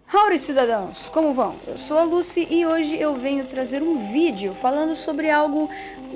Howdy, cidadãos! Como vão? Eu sou a Lucy e hoje eu venho trazer um vídeo falando sobre algo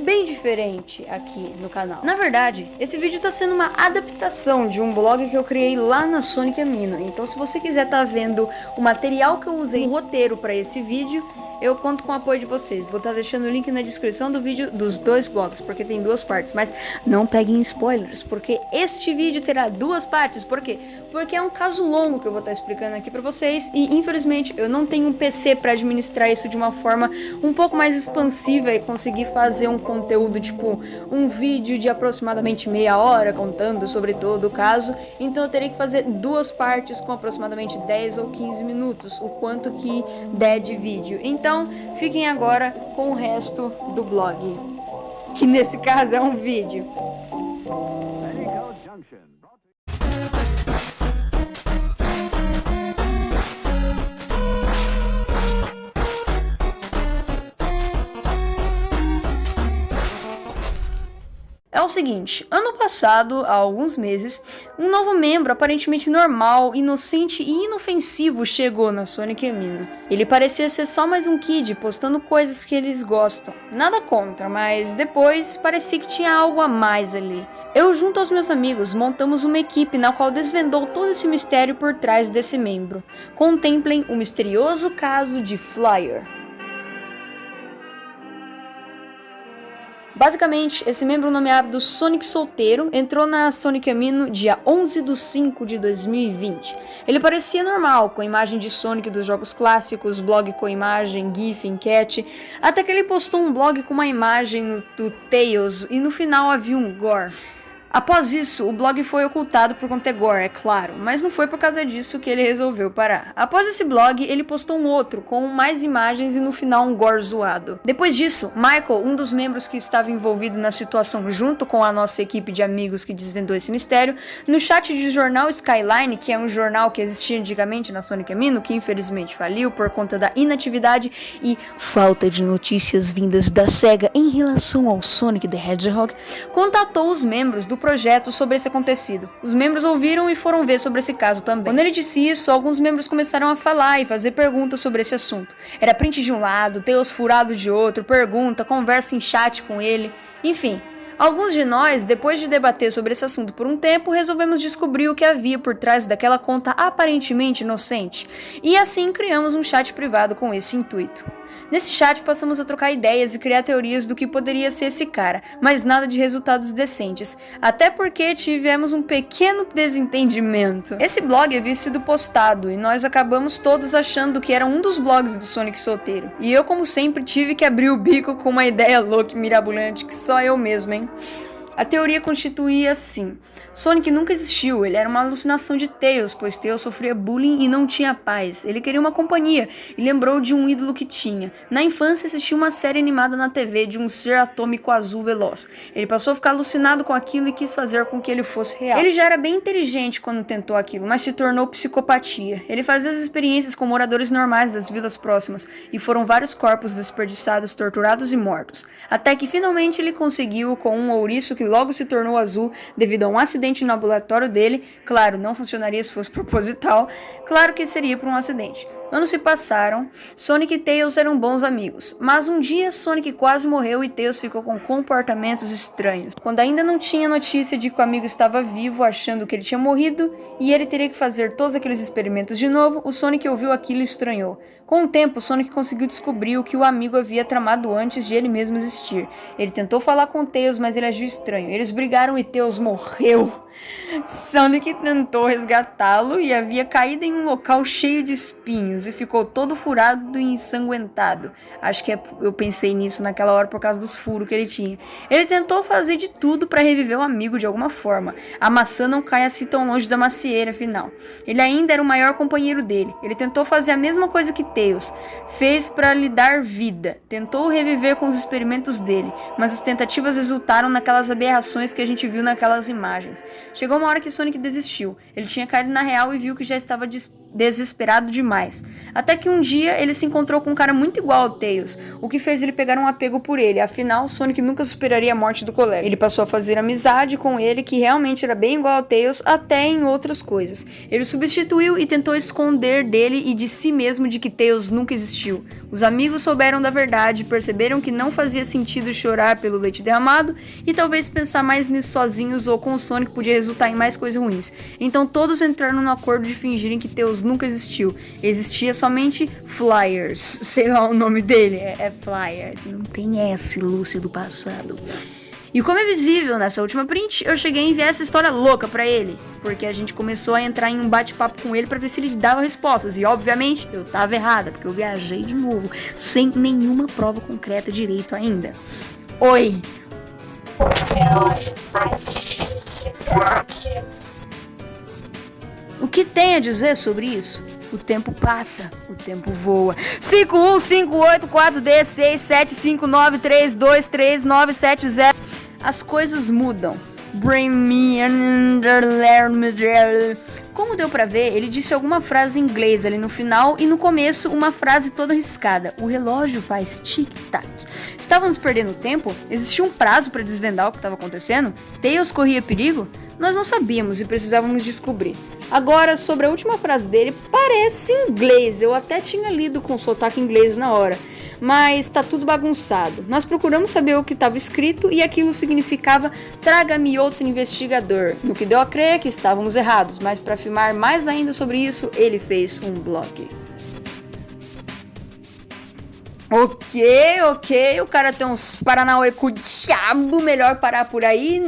bem diferente aqui no canal. Na verdade, esse vídeo está sendo uma adaptação de um blog que eu criei lá na Sonic Amino. Então, se você quiser estar vendo o material que eu usei no roteiro para esse vídeo, eu conto com o apoio de vocês. Vou estar deixando o link na descrição do vídeo dos dois blogs, porque tem duas partes. Mas não peguem spoilers, porque este vídeo terá duas partes. Por quê? Porque é um caso longo que eu vou estar explicando aqui pra vocês. E infelizmente eu não tenho um PC para administrar isso de uma forma um pouco mais expansiva e conseguir fazer um conteúdo tipo um vídeo de aproximadamente meia hora contando sobre todo o caso. Então eu terei que fazer duas partes com aproximadamente 10 ou 15 minutos, o quanto que der de vídeo. Então fiquem agora com o resto do blog, que nesse caso é um vídeo. É o seguinte, ano passado, há alguns meses, um novo membro aparentemente normal, inocente e inofensivo chegou na Sonic Amino. Ele parecia ser só mais um kid postando coisas que eles gostam. Nada contra, mas depois parecia que tinha algo a mais ali. Eu, junto aos meus amigos, montamos uma equipe na qual desvendou todo esse mistério por trás desse membro. Contemplem o misterioso caso de Flyer. Basicamente, esse membro nomeado Sonic Solteiro entrou na Sonic Amino dia 11/5/2020. Ele parecia normal, com imagem de Sonic dos jogos clássicos, blog com imagem, gif, enquete, até que ele postou um blog com uma imagem do Tails e no final havia um gore. Após isso, o blog foi ocultado por conter gore, é claro, mas não foi por causa disso que ele resolveu parar. Após esse blog, ele postou um outro, com mais imagens e no final um gore zoado. Depois disso, Michael, um dos membros que estava envolvido na situação junto com a nossa equipe de amigos que desvendou esse mistério, no chat de jornal Skyline, que é um jornal que existia antigamente na Sonic Amino, que infelizmente faliu por conta da inatividade e falta de notícias vindas da SEGA em relação ao Sonic the Hedgehog, contatou os membros do projeto sobre esse acontecido. Os membros ouviram e foram ver sobre esse caso também. Quando ele disse isso, alguns membros começaram a falar e fazer perguntas sobre esse assunto. Era print de um lado, Tails furado de outro, pergunta, conversa em chat com ele, enfim. Alguns de nós, depois de debater sobre esse assunto por um tempo, resolvemos descobrir o que havia por trás daquela conta aparentemente inocente. E assim criamos um chat privado com esse intuito. Nesse chat passamos a trocar ideias e criar teorias do que poderia ser esse cara, mas nada de resultados decentes, até porque tivemos um pequeno desentendimento. Esse blog havia sido postado e nós acabamos todos achando que era um dos blogs do Sonic Solteiro. E eu, como sempre, tive que abrir o bico com uma ideia louca e mirabolante que só eu mesmo, hein? A teoria constituía assim: Sonic nunca existiu, ele era uma alucinação de Tails, pois Tails sofria bullying e não tinha paz. Ele queria uma companhia e lembrou de um ídolo que tinha. Na infância assistiu uma série animada na TV de um ser atômico azul veloz. Ele passou a ficar alucinado com aquilo e quis fazer com que ele fosse real. Ele já era bem inteligente quando tentou aquilo, mas se tornou psicopatia. Ele fazia as experiências com moradores normais das vilas próximas, e foram vários corpos desperdiçados, torturados e mortos. Até que finalmente ele conseguiu com um ouriço que logo se tornou azul devido a um acidente no laboratório dele. Claro, não funcionaria se fosse proposital. Claro que seria por um acidente. Anos se passaram, Sonic e Tails eram bons amigos, mas um dia Sonic quase morreu e Tails ficou com comportamentos estranhos. Quando ainda não tinha notícia de que o amigo estava vivo, achando que ele tinha morrido e ele teria que fazer todos aqueles experimentos de novo, o Sonic ouviu aquilo e estranhou. Com o tempo, Sonic conseguiu descobrir o que o amigo havia tramado antes de ele mesmo existir. Ele tentou falar com Tails, mas ele agiu estranho. Eles brigaram e Tails morreu. Sonic tentou resgatá-lo e havia caído em um local cheio de espinhos e ficou todo furado e ensanguentado. Acho que eu pensei nisso naquela hora por causa dos furos que ele tinha. Ele tentou fazer de tudo para reviver o amigo de alguma forma. A maçã não cai assim tão longe da macieira, afinal. Ele ainda era o maior companheiro dele. Ele tentou fazer a mesma coisa que Tails fez para lhe dar vida. Tentou reviver com os experimentos dele, mas as tentativas resultaram naquelas aberrações que a gente viu naquelas imagens. Chegou uma hora que Sonic desistiu. Ele tinha caído na real e viu que já estava desesperado demais. Até que um dia ele se encontrou com um cara muito igual ao Tails, o que fez ele pegar um apego por ele. Afinal, Sonic nunca superaria a morte do colega. Ele passou a fazer amizade com ele, que realmente era bem igual ao Tails, até em outras coisas. Ele o substituiu e tentou esconder dele e de si mesmo de que Tails nunca existiu. Os amigos souberam da verdade, perceberam que não fazia sentido chorar pelo leite derramado e talvez pensar mais nisso sozinhos ou com o Sonic podia resultar em mais coisas ruins. Então todos entraram no acordo de fingirem que Tails nunca existiu. Existia somente Flyers. Sei lá o nome dele, é Flyer. Não tem S, Lúcio do passado. E como é visível nessa última print, eu cheguei a enviar essa história louca pra ele, porque a gente começou a entrar em um bate-papo com ele pra ver se ele dava respostas, e obviamente eu tava errada, porque eu viajei de novo, sem nenhuma prova concreta direito ainda. Oi! O que tem a dizer sobre isso? O tempo passa, o tempo voa. 51584D67593232970. As coisas mudam. Como deu pra ver, ele disse alguma frase em inglês ali no final e no começo uma frase toda riscada. O relógio faz tic-tac. Estávamos perdendo tempo? Existia um prazo pra desvendar o que estava acontecendo? Tails corria perigo? Nós não sabíamos e precisávamos descobrir. Agora, sobre a última frase dele, parece inglês. Eu até tinha lido com sotaque inglês na hora. Mas tá tudo bagunçado. Nós procuramos saber o que estava escrito e aquilo significava traga-me outro investigador. No que deu a crer que estávamos errados, mas para afirmar mais ainda sobre isso, ele fez um blog. Ok, o cara tem uns paranauê com o diabo, melhor parar por aí.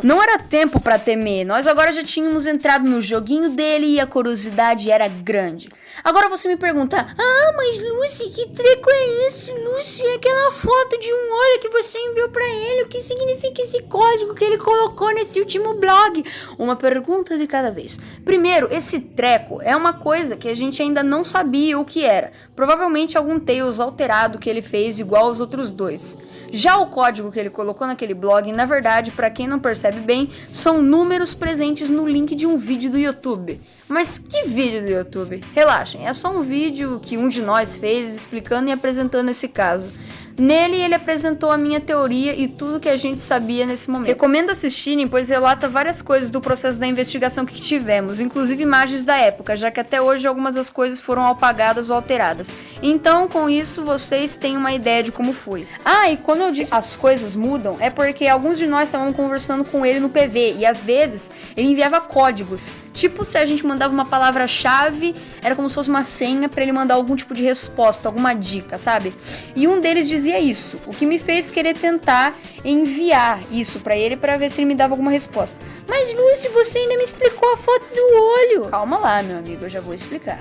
Não era tempo pra temer, nós agora já tínhamos entrado no joguinho dele e a curiosidade era grande. Agora você me pergunta, mas Lucy, que treco é esse? Lucy, é aquela foto de um olho que você enviou pra ele, o que significa esse código que ele colocou nesse último blog? Uma pergunta de cada vez. Primeiro, esse treco é uma coisa que a gente ainda não sabia o que era, provavelmente algum Tails alterado que ele fez igual aos outros dois. Já o código que ele colocou naquele blog, na verdade, para quem não percebe bem, são números presentes no link de um vídeo do YouTube. Mas que vídeo do YouTube? Relaxem, é só um vídeo que um de nós fez explicando e apresentando esse caso. Nele, ele apresentou a minha teoria e tudo que a gente sabia nesse momento. Recomendo assistirem, pois relata várias coisas do processo da investigação que tivemos, inclusive imagens da época, já que até hoje algumas das coisas foram apagadas ou alteradas. Então, com isso, vocês têm uma ideia de como foi. E quando eu disse as coisas mudam, é porque alguns de nós estavam conversando com ele no PV, e às vezes ele enviava códigos. Tipo, se a gente mandava uma palavra-chave, era como se fosse uma senha pra ele mandar algum tipo de resposta, alguma dica, sabe? E um deles dizia isso, o que me fez querer tentar enviar isso pra ele pra ver se ele me dava alguma resposta. Mas Lucy, você ainda me explicou a foto do olho. Calma lá, meu amigo, eu já vou explicar.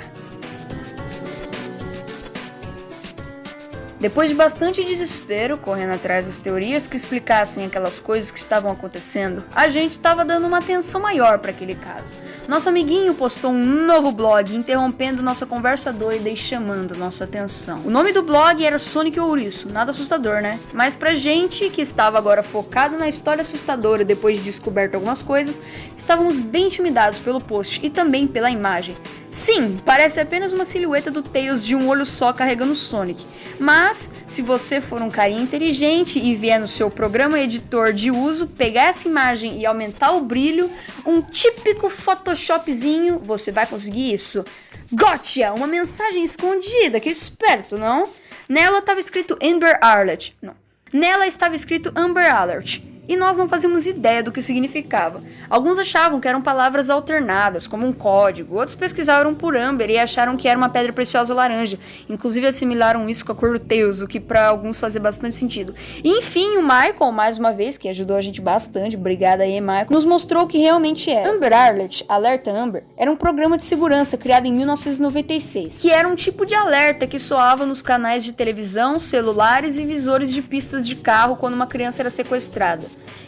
Depois de bastante desespero, correndo atrás das teorias que explicassem aquelas coisas que estavam acontecendo, a gente estava dando uma atenção maior para aquele caso. Nosso amiguinho postou um novo blog, interrompendo nossa conversa doida e chamando nossa atenção. O nome do blog era Sonic Ouriço, nada assustador, né? Mas pra gente, que estava agora focado na história assustadora depois de descoberto algumas coisas, estávamos bem intimidados pelo post e também pela imagem. Sim, parece apenas uma silhueta do Tails de um olho só carregando Sonic, mas se você for um carinha inteligente e vier no seu programa editor de uso, pegar essa imagem e aumentar o brilho, um típico Photoshopzinho, você vai conseguir isso. Gotcha! Uma mensagem escondida, que esperto, não? Nela estava escrito Amber Alert. Não. Nela estava escrito Amber Alert. E nós não fazíamos ideia do que significava. Alguns achavam que eram palavras alternadas, como um código. Outros pesquisaram por Amber e acharam que era uma pedra preciosa laranja. Inclusive assimilaram isso com a cor do Tails, o que para alguns fazia bastante sentido. E, enfim, o Michael, mais uma vez, que ajudou a gente bastante, obrigada aí, Michael, nos mostrou o que realmente era. Amber Alert, Alerta Amber, era um programa de segurança criado em 1996, que era um tipo de alerta que soava nos canais de televisão, celulares e visores de pistas de carro quando uma criança era sequestrada.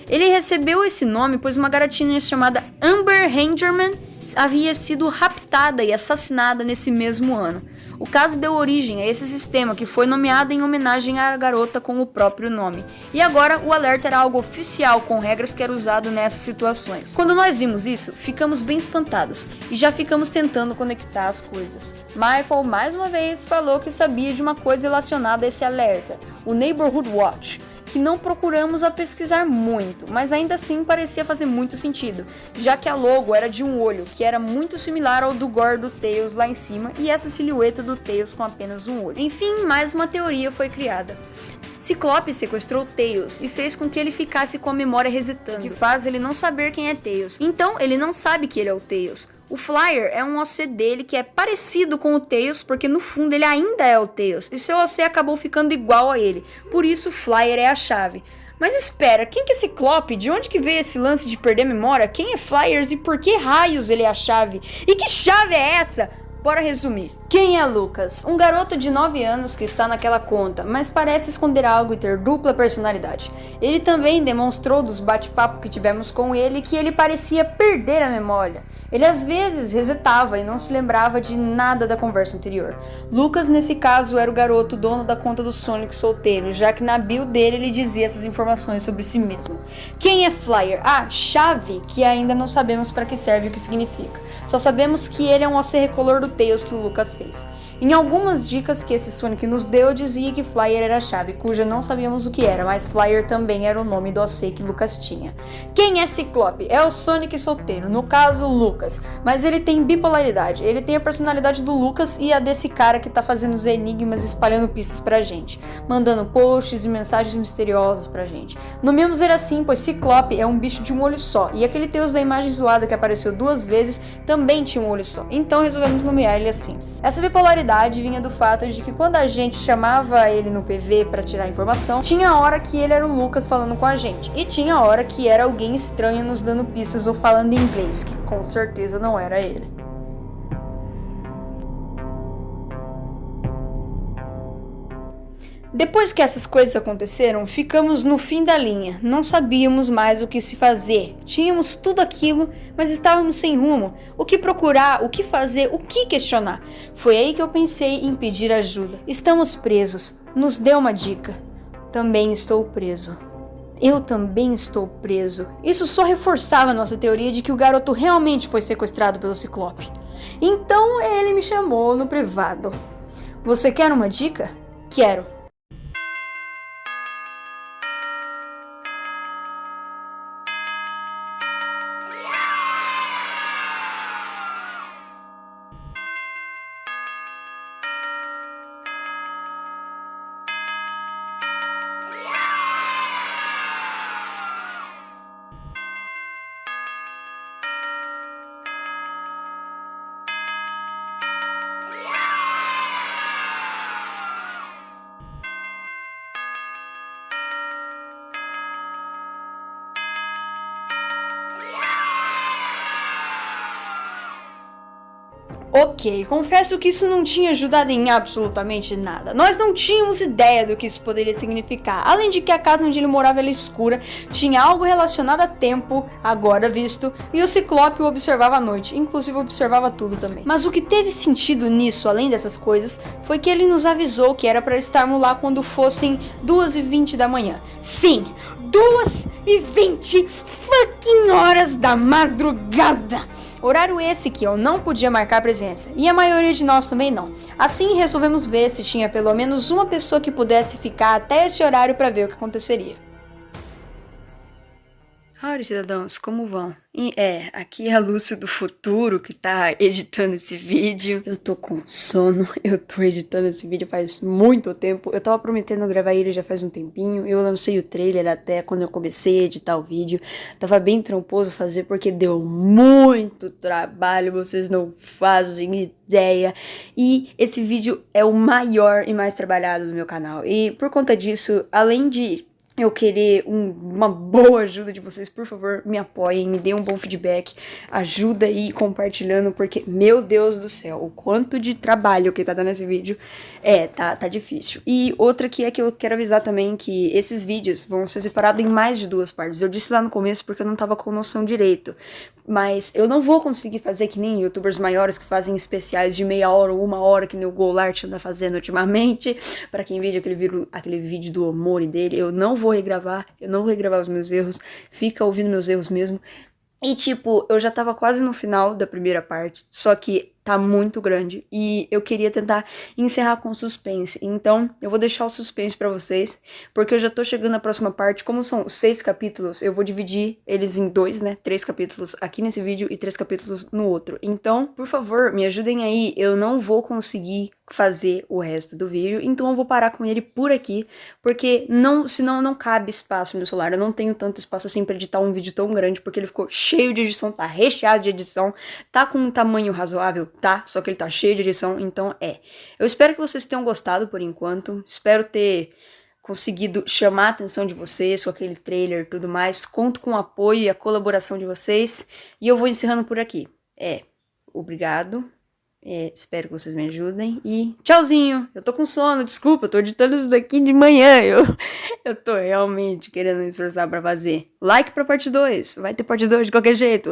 Ele recebeu esse nome pois uma garotinha chamada Amber Hengerman havia sido raptada e assassinada nesse mesmo ano. O caso deu origem a esse sistema que foi nomeado em homenagem à garota com o próprio nome. E agora o alerta era algo oficial com regras que era usado nessas situações. Quando nós vimos isso, ficamos bem espantados e já ficamos tentando conectar as coisas. Michael mais uma vez falou que sabia de uma coisa relacionada a esse alerta, o Neighborhood Watch, que não procuramos a pesquisar muito, mas ainda assim parecia fazer muito sentido, já que a logo era de um olho, que era muito similar ao do gore do Tails lá em cima, e essa silhueta do Tails com apenas um olho. Enfim, mais uma teoria foi criada. Ciclope sequestrou Tails e fez com que ele ficasse com a memória resetando, que faz ele não saber quem é Tails. Então, ele não sabe que ele é o Tails. O Flyer é um OC dele que é parecido com o Tails, porque no fundo ele ainda é o Tails, e seu OC acabou ficando igual a ele, por isso o Flyer é a chave. Mas espera, quem que é Ciclope? De onde que veio esse lance de perder a memória? Quem é Flyers e por que raios ele é a chave? E que chave é essa? Bora resumir. Quem é Lucas? Um garoto de 9 anos que está naquela conta, mas parece esconder algo e ter dupla personalidade. Ele também demonstrou dos bate-papo que tivemos com ele que ele parecia perder a memória. Ele às vezes resetava e não se lembrava de nada da conversa anterior. Lucas, nesse caso, era o garoto dono da conta do Sonic solteiro, já que na bio dele ele dizia essas informações sobre si mesmo. Quem é Flyer? Ah, chave, que ainda não sabemos para que serve e o que significa. Só sabemos que ele é um OC recolor do Tails que o Lucas fez. Em algumas dicas que esse Sonic nos deu, dizia que Flyer era a chave, cuja não sabíamos o que era, mas Flyer também era o nome do OC que Lucas tinha. Quem é Ciclope? É o Sonic solteiro, no caso Lucas, mas ele tem bipolaridade, ele tem a personalidade do Lucas e a desse cara que tá fazendo os enigmas espalhando pistas pra gente, mandando posts e mensagens misteriosas pra gente. Nomeamos ele assim, pois Ciclope é um bicho de um olho só, e aquele Tails da imagem zoada que apareceu 2 vezes também tinha um olho só, então resolvemos nomear ele assim. Essa bipolaridade vinha do fato de que quando a gente chamava ele no PV pra tirar informação, tinha a hora que ele era o Lucas falando com a gente, e tinha a hora que era alguém estranho nos dando pistas ou falando em inglês, que com certeza não era ele. Depois que essas coisas aconteceram, ficamos no fim da linha, não sabíamos mais o que se fazer. Tínhamos tudo aquilo, mas estávamos sem rumo. O que procurar, o que fazer, o que questionar? Foi aí que eu pensei em pedir ajuda. Estamos presos. Nos dê uma dica. Também estou preso. Eu também estou preso. Isso só reforçava a nossa teoria de que o garoto realmente foi sequestrado pelo Ciclope. Então ele me chamou no privado. Você quer uma dica? Quero. Ok, confesso que isso não tinha ajudado em absolutamente nada. Nós não tínhamos ideia do que isso poderia significar. Além de que a casa onde ele morava era escura, tinha algo relacionado a tempo, agora visto, e o Ciclope o observava à noite, inclusive observava tudo também. Mas o que teve sentido nisso, além dessas coisas, foi que ele nos avisou que era para estarmos lá quando fossem 2h20 da manhã. Sim, 2h20 fucking horas da madrugada! Horário esse que eu não podia marcar presença, e a maioria de nós também não. Assim resolvemos ver se tinha pelo menos uma pessoa que pudesse ficar até esse horário para ver o que aconteceria. Howdy, cidadãos, como vão? Aqui é a Lúcia do futuro que tá editando esse vídeo. Eu tô com sono, eu tô editando esse vídeo faz muito tempo. Eu tava prometendo gravar ele já faz um tempinho. Eu lancei o trailer até quando eu comecei a editar o vídeo. Tava bem tramposo fazer porque deu muito trabalho, vocês não fazem ideia. E esse vídeo é o maior e mais trabalhado do meu canal. E por conta disso, além de eu querer uma boa ajuda de vocês. Por favor, me apoiem, me deem um bom feedback, ajuda aí compartilhando, porque, meu Deus do céu, o quanto de trabalho que tá dando esse vídeo, tá difícil. E outra que é que eu quero avisar também, que esses vídeos vão ser separados em mais de 2 partes. Eu disse lá no começo porque eu não tava com noção direito, mas eu não vou conseguir fazer que nem youtubers maiores que fazem especiais de meia hora ou 1 hora, que nem o Golart anda fazendo ultimamente. Pra quem viu aquele vídeo do Omori dele, eu não vou regravar os meus erros, fica ouvindo meus erros mesmo. E tipo, eu já tava quase no final da primeira parte, só que tá muito grande e eu queria tentar encerrar com suspense. Então, eu vou deixar o suspense pra vocês, porque eu já tô chegando na próxima parte. Como são 6 capítulos, eu vou dividir eles em 2, né? 3 capítulos aqui nesse vídeo e 3 capítulos no outro. Então, por favor, me ajudem aí. Eu não vou conseguir fazer o resto do vídeo, então eu vou parar com ele por aqui, porque senão não cabe espaço no meu celular. Eu não tenho tanto espaço assim pra editar um vídeo tão grande, porque ele ficou cheio de edição, tá recheado de edição, tá com um tamanho razoável, tá? Só que ele tá cheio de edição, então eu espero que vocês tenham gostado por enquanto, espero ter conseguido chamar a atenção de vocês com aquele trailer e tudo mais. Conto com o apoio e a colaboração de vocês, e eu vou encerrando por aqui. Obrigado. Espero que vocês me ajudem e tchauzinho. Eu tô com sono, desculpa, eu tô editando isso daqui de manhã. Eu tô realmente querendo me esforçar pra fazer. Like pra parte 2. Vai ter parte 2 de qualquer jeito.